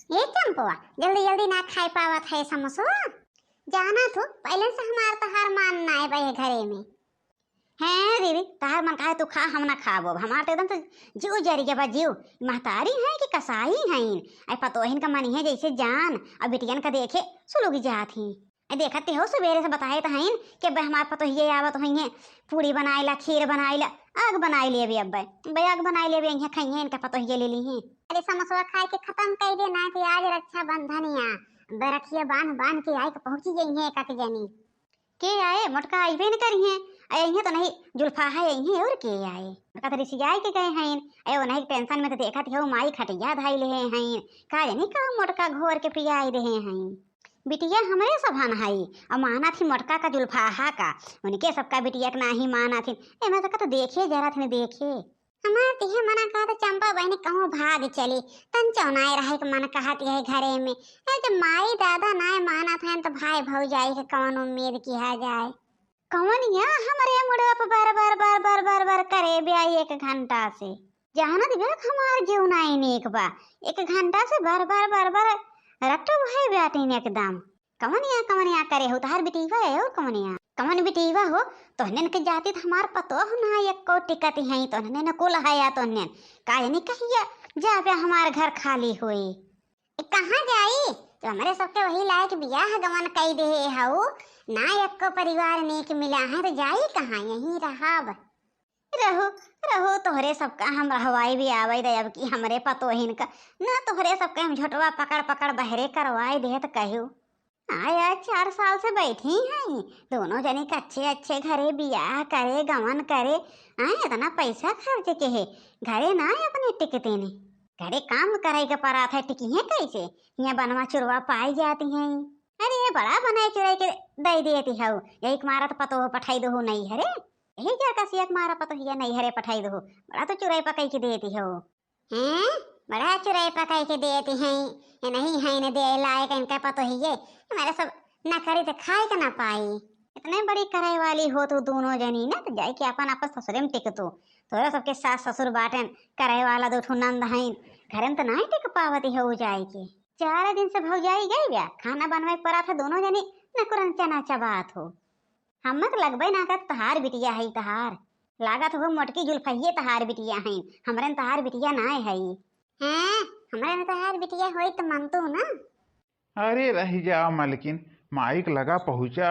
ये चंपवा जल्दी जल्दी ना खाई पावत है समोसा। जाना तो पहले से हमार तहार मानना है भाई घरे में है दीदी। तहार मन काहे तू खा हम ना खाबो। हमार तो एकदम से जीव जरी के बा जीव। महतारी है कि कसाई है आई पतोहिन का मन है जैसे जान। अब बिटियन का देखे सुलुगी जात ही देखते हो सवेरे से बताए तो हैं कि भाई हमारे पतोहिए आवत होइए पूड़ी बनाइला खीर बनाइला आग बनाई ले भी। अब भाई आग बनाई ले भी यहाँ खाइए इनका पतोहिए ले ली हैं। अरे समोसा खा के खत्म कर देना कि आज रक्षा बंधन या बरखिया बांध बांध के आए पहुंची जाइए एक जनी के आए मोटका आईबे न करिए अये तो नहीं जुल्फा है यही और के आए मोटका तो रिसियाई के गए हैं अयो नहीं टेंशन में तो देखा थे माई खटिया धाई ले हैं का जानी का मोटका घोर के पियाई रहे हैं। बिटिया हमरे सभान हाई और माना थी मोटका का जुल्फाहा का उनके सबका बिटिया के नाही माना थी ए मैं तो देखे जरा थे देखे हमार तिहे मना कहा तो चंपा बहनी कहूँ भाग चली तन चौनाए रहे के मन कहती है घरे में जब माई दादा नाय माना था तो भाई भौजाई के कौन उम्मीद किया जाए कौन या हमारे मुड़वा पर बार बार बार बार बार बार करे ब्याई 1 घंटा से जहाना दिवे हमार जीव नाई नेक बा 1 घंटा से बार बार बार बार रट्टो भाई बेटी ने एकदम कमनिया करे हो तार बिटीवा है और कमनिया कमन बिटीवा हो तो हनन के जाती तो हमार पतो ना एको टिकट है तो हनन कुल है तो हनन काहे नहीं कहिया जा पे हमार घर खाली होई कहाँ जाई तो हमारे सबके वही लायक बियाह गमन कई दे हऊ ना एको परिवार नेक मिला है तो जाई कहाँ यहीं रहाब रहो रहो तोहरे सबका हम रहवाई भी आवे दे अब की हमरे पतोहिन का ना तोहरे सबके हम झोटवा पकड़ पकड़ बहरे करवाई दे तो कहू आया 4 साल से बैठी हैं दोनों जने अच्छे अच्छे घरे बियाह करे गमन करे आए इतना पैसा खर्च के है घरे ना अपने टिकते ने घरे काम करे के परा था टिकी है कैसे यहाँ बनवा चुरवा पाई जाती हैं। अरे ये बड़ा बनाए चुराई के दे देती है यही मारा तो पतो पठाई दो नहीं हरे यही क्या कसियत मारा पतो हिया नहीं हरे पठाई दो बड़ा तो चुराई पकाई के देती हो हैं बड़ा चुराई पकाई के देती हैं ये नहीं है न दे लायक इनका पतो हिये हमारे सब ना करी तो खाए का ना पाई इतने बड़ी कराई वाली हो तो दोनों जनी ना तो जाए कि अपन आपस ससुरे में टिक तो थोड़ा सबके सास ससुर बाटन कराई वाला 2 नंद हैं घर में तो नहीं टिक पावती हो जाए के 4 दिन से भौजाई गई ब्या खाना बनवाई पड़ा था दोनों जनी न कुरन चना चबात हो हमक लगबे ना कर तहार बिटिया है तहार लागत हो मोटकी जुल्फिये तहार बिटिया है हमरे तहार बिटिया ना है हैं हमरे तहार बिटिया होई तो मन तो ना। अरे रही जा मालकिन माइक लगा पहुंचा।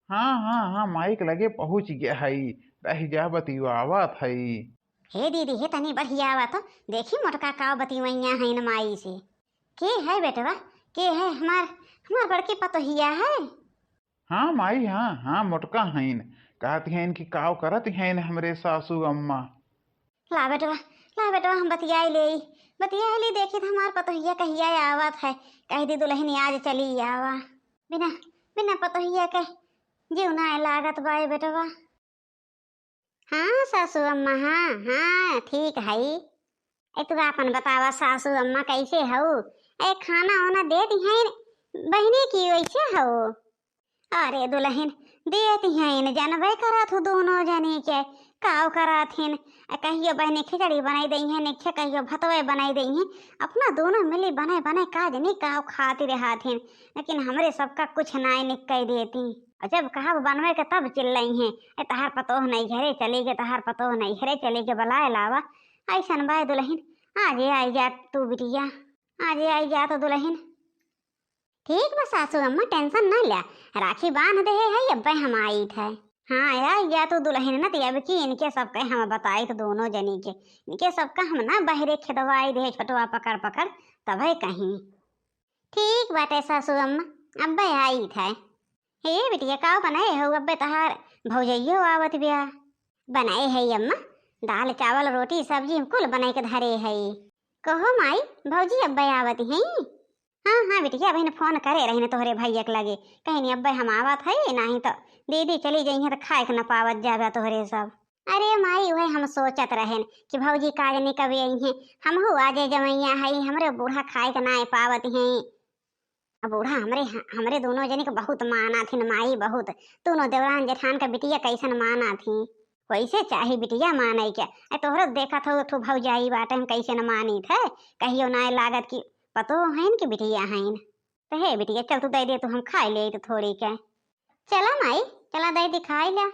हाँ माइक लगे पहुंच गया है रही जा बतिवावत है। हे दीदी हे तनी बढ़िया आवा तो देखी मोटका का बतिवैया है न माई से के है बेटवा के है हमार बड़की पतोहिया है। हाँ माई हाँ मोटका हैं कहती हैं कि काव करत हैं हमरे सासू अम्मा। ला बेटवा हम बतियाई ले देखी तो हमार पतोहिया कहिया आवत है कह दी दुल्हन आज चली आवा बिना पतोहिया के जीव ना लागत बाई बेटवा। हाँ सासू अम्मा हाँ ठीक है तू अपन बतावा सासू अम्मा कैसे हो ए खाना वाना दे दी हैं बहने की वैसे हो। अरे दुल्हन देती हैं जानबे करत हो दोनों जने के काव करत हैं कहियो बहने खिचड़ी बनाई दी है निखे कहियो भतवे बनाई दी है अपना दोनों मिली बनाए काज नहीं काव खाती रहत हैं लेकिन हमरे सबका कुछ नाई निकल देती और जब कहा बनवे के तब चिल्लाई हैं तहार पतोह नहीं घरे चले गे तहार पतोह नहीं घरे चले गे बलाए लावा ऐसन बाय दुल्हन आज आई जा तू बिटिया आज आई जा तो दुल्हन ठीक बस सासू अम्मा टेंशन ना लिया राखी बांध दे है अब हम आई थे। हाँ यार या तो दुल्हन न अब की इनके सबके हम बताई तो दोनों जनी के इनके सबका हम ना बहरे खिदवाई दे छोटवा पकड़ तब कहीं ठीक बाटे सासू अम्मा अब आई थे। हे बिटिया का बनाए हो अब तहार भौजइयो आवत बिया बनाए है अम्मा दाल चावल रोटी सब्जी कुल बनाए के धरे है कहो माई भौजी अब आवत है। हाँ बिटिया बहन फोन करे रही ने तोहरे भैया के लगे कहीं नहीं अब हम आवत है नहीं तो दीदी चली जाई है तो खाए के न पावत जाबे तोहरे सब। अरे माई वही हम सोचत रहें कि भौजी काज नहीं कभी आई हैं हम आज जमैया है हमरे बूढ़ा खाए के ना पावत हैं अब बूढ़ा हमरे दोनों जने के बहुत माना थी माई बहुत दोनों देवरान जेठान का बिटिया कैसन माना थी वैसे चाहे बिटिया माने क्या तोहरा देखा था तो भौजाई बाटे हम कैसे न मानी थे कहियो ना लागत की पतो है कि बिटिया है तो हे बिटिया चल तू दे दे तू हम खाई ले तो थोड़ी क्या चला माई चला दे दिखाई ला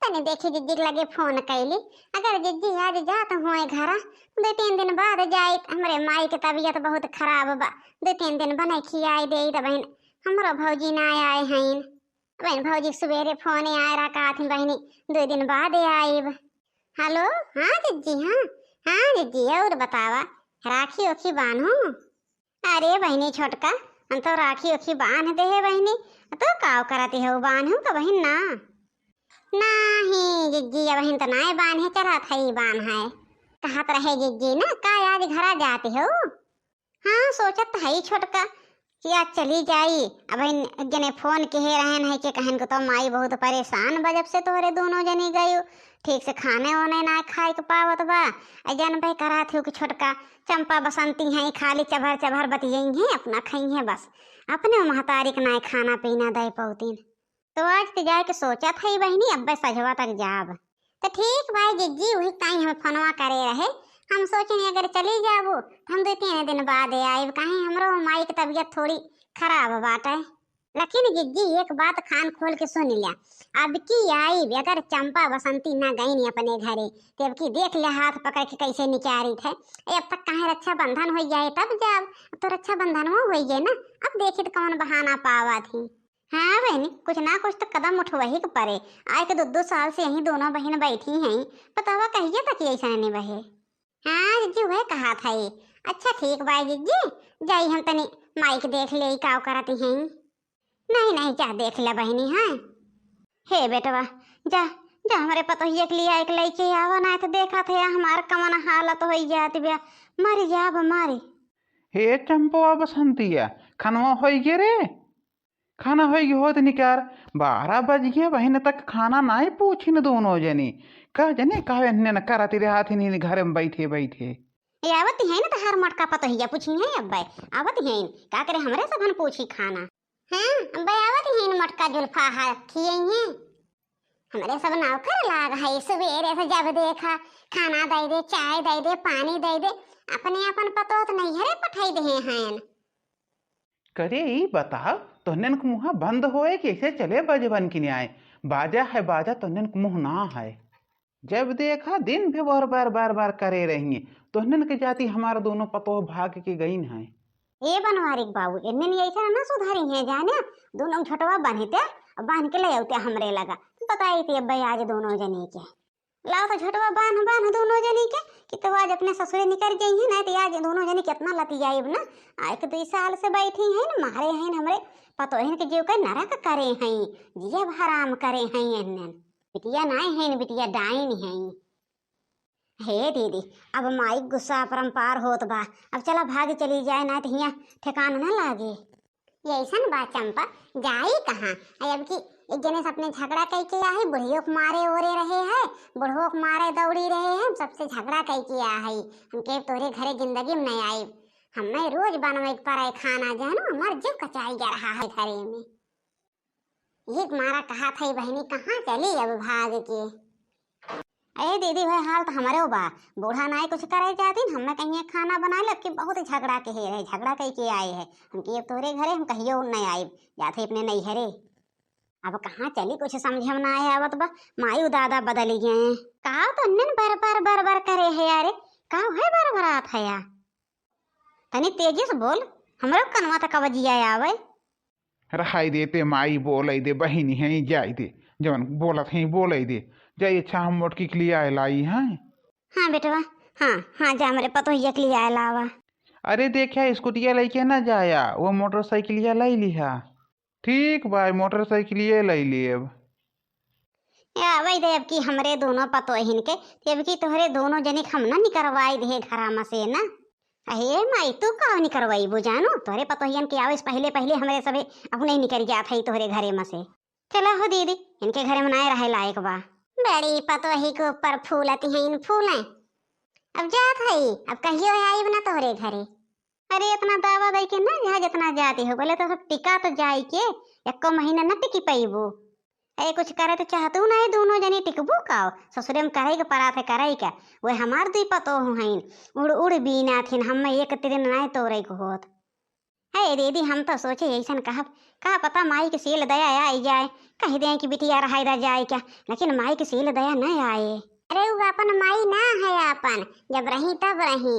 तने देखी जिज्जी के लगे फोन कैली अगर जिज्जी आज जात हुए घर 2-3 दिन बाद जाए हमरे माई के तबीयत बहुत खराब बा 2-3 दिन बने खियाई दे तो बहन हमरो भौजी ना आए हैं बहन भौजी सवेरे फोन आए रहा कहथिन बहनी 2 दिन बाद आईब हेलो हाँ जिज्जी हाँ जिज्जी और बतावा राखी ओखी बांधू अरे बहनी छोटका हम तो राखी ओखी बांध दे है बहनी तो काव कराती हो बांधू का बहन ना नहीं जिज्जी बहन तो ना बांधे चला था ही बांध है कहत रहे जिज्जी ना का आज घरा जाती हो हाँ सोचत है छोटका कि आज चली जाई अब जने फोन कहे रहन है कि कहन को तो माई बहुत परेशान बजब से तोरे दोनों जनी गई ठीक से खाने वाने ना खाए के पावत बा जन भाई करा थी कि छोटका चंपा बसंती हैं खाली चभर चभर बतियई हैं अपना खई हैं बस अपने महतारी के ना खाना पीना दे पौतीन तो आज तो जाए के सोचा था बहनी अब सजवा तक जाब तो ठीक भाई जिज्जी वही टाइम हमें फोनवा करे रहे हम सोचने अगर चली जाबो तो हम 2-3 दिन बाद आए कहीं हमरो माई की तबीयत थोड़ी खराब बाटे लेकिन जिज्जी एक बात खान खोल के सुन लिया अब की आई अगर चंपा बसंती ना गई नहीं अपने घरे तो अब की देख ले हाथ पकड़ के कैसे निचारी थे अब तक कहीं रक्षाबंधन हो जाए तब जाब तो रक्षाबंधन हो गए ना अब देखी तो कौन बहाना पावा थी हाँ बहनी कुछ ना कुछ तो कदम उठवही के परे आए के 2-2 साल से यही दोनों बहन बैठी हैं बतावा कहिए तक ऐसा नहीं बहे हाँ जिज्जी वह कहा था ये अच्छा ठीक बाय जिज्जी जाई हम तनी माइक देख ले काव कराती हैं नहीं जा देख ले बहनी हाँ हे बेटवा जा जा हमारे पतोहिया के लिए एक लड़के आवा ना तो देखा थे हमार कमन हालत हो जाती बिया मर जा मारी हे चंपवा बसंतिया खानवा हो गे रे खाना हो होत निकार 12 बज गए बहन तक खाना ना ही पूछिन दोनों जनी कह जने कहे न कराती रहा थी घर में बैठे ये आवत है ना तो हर मटका पतोहिया पूछी है अब आवत है का करे हमरे सबन पूछी खाना हां अब आवत है मटका जुल्फा है खिए हैं हमरे सब नौकर लाग है सवेरे से जब देखा खाना दे दे चाय दे दे पानी दे दे अपने अपन पतोत नहीं हरे पठाई दे हैं करे ही बताओ तोहन को मुँह बंद होए कैसे चले बजबन की न्याय बाजा है बाजा तोहन को मुँह ना है जब देखा दिन भी बार करे रहेंगे तोहन के जाती हमारा दोनों पतो भाग के गई है ये बनवारिक बाबू इन्ने ऐसा ना सुधारी है जाने दोनों छोटवा बांधते बांध के ले आते हमरे लगा बताई थी अब आज दोनों जनी के लाओ तो छोटवा बांध दोनों जनी के कि तो आज अपने ससुरे निकल गई है ना तो आज दोनों जनी कितना लती जाए ना आए के 2 साल से बैठी हैं ना मारे हैं हमरे पतो है के जीव का नरक करे हैं जिया हराम करे हैं इन्ने बिटिया ना है बिटिया डाइन है हे दीदी अब माई गुस्सा परम्पार होत बा अब चला भाग चली जाए ना तो हिया ठिकाना ना लागे ये ऐसा बात चंपा जाई कहाँ अब की एक जने से अपने झगड़ा कई के आहे बुढ़ियों को मारे ओरे रहे हैं बुढ़ो को मारे दौड़ी रहे हैं सबसे झगड़ा कई के आ है हमके तोरे घरे जिंदगी में नहीं आई हमें रोज बनवे पर खाना जानो हमार जीव कचाई जा रहा है घरे में ये मारा कहा था बहनी कहाँ चली अब भाग के अरे दीदी भाई हाल तो हमारे बा बूढ़ा ना कुछ करे जाती हमें कहीं खाना बना ले कि बहुत झगड़ा के है झगड़ा कई के आए है हम कि तोरे घरे हम कहियो नहीं आए जाते अपने नहीं हरे अब कहाँ चली कुछ समझ में ना आए आवत बा मायू दादा बदल गए कहा तो नन बार करे है यारे कहा है बार आत है यार तनी तेजी से बोल हमरो कनवा तक बजिया आवे रहाई देते माई बोल दे बहनी है जाई दे जवन बोलत है बोल दे जाइए अच्छा हम मोटकी के लिए आए लाई हैं हाँ बेटवा हाँ जा मेरे पतोहिया के लिए आए लावा अरे देखा स्कूटिया लेके ना जाया वो मोटरसाइकिलिया लाई लिहा ठीक भाई मोटरसाइकिलिया लाई ली अब वही दे अब की हमरे दोनों पतोहिन के अब की तोहरे दोनों जने हम ना निकरवाई दे घरा से ना अहे माई तू का निकरवाई बुझानो तोहरे पतोहियन के आवे पहले हमरे सबे अपने ही निकल जात है तोहरे घरे में से चला हो दीदी इनके घरे में ना रहे लायक बा बड़ी पतोही के ऊपर फूलती हैं इन फूलें अब जात है अब कहियो आई बना तोहरे घरे अरे इतना दावा दे के ना जहाँ जितना जाती हो बोले तो सब टिका तो जाए के 1 महीना न टिकी पैबू ए कुछ करे तो चाहतू नहीं, दोनों जनी टिकबू का ससुरे में करे के परा थे करे क्या। वो हमार दुई पतो हईन, उड़ उड़ बीना थिन, हम एक दिन नहीं तोरे को होत है। दीदी हम तो सोचे ऐसा कहा पता माई के सील दया आई जाए, कह दें कि बिटिया रहा रह जाए क्या, लेकिन माई के सील दया नहीं आए। अरे वो अपन माई ना है अपन, जब रही तब रही।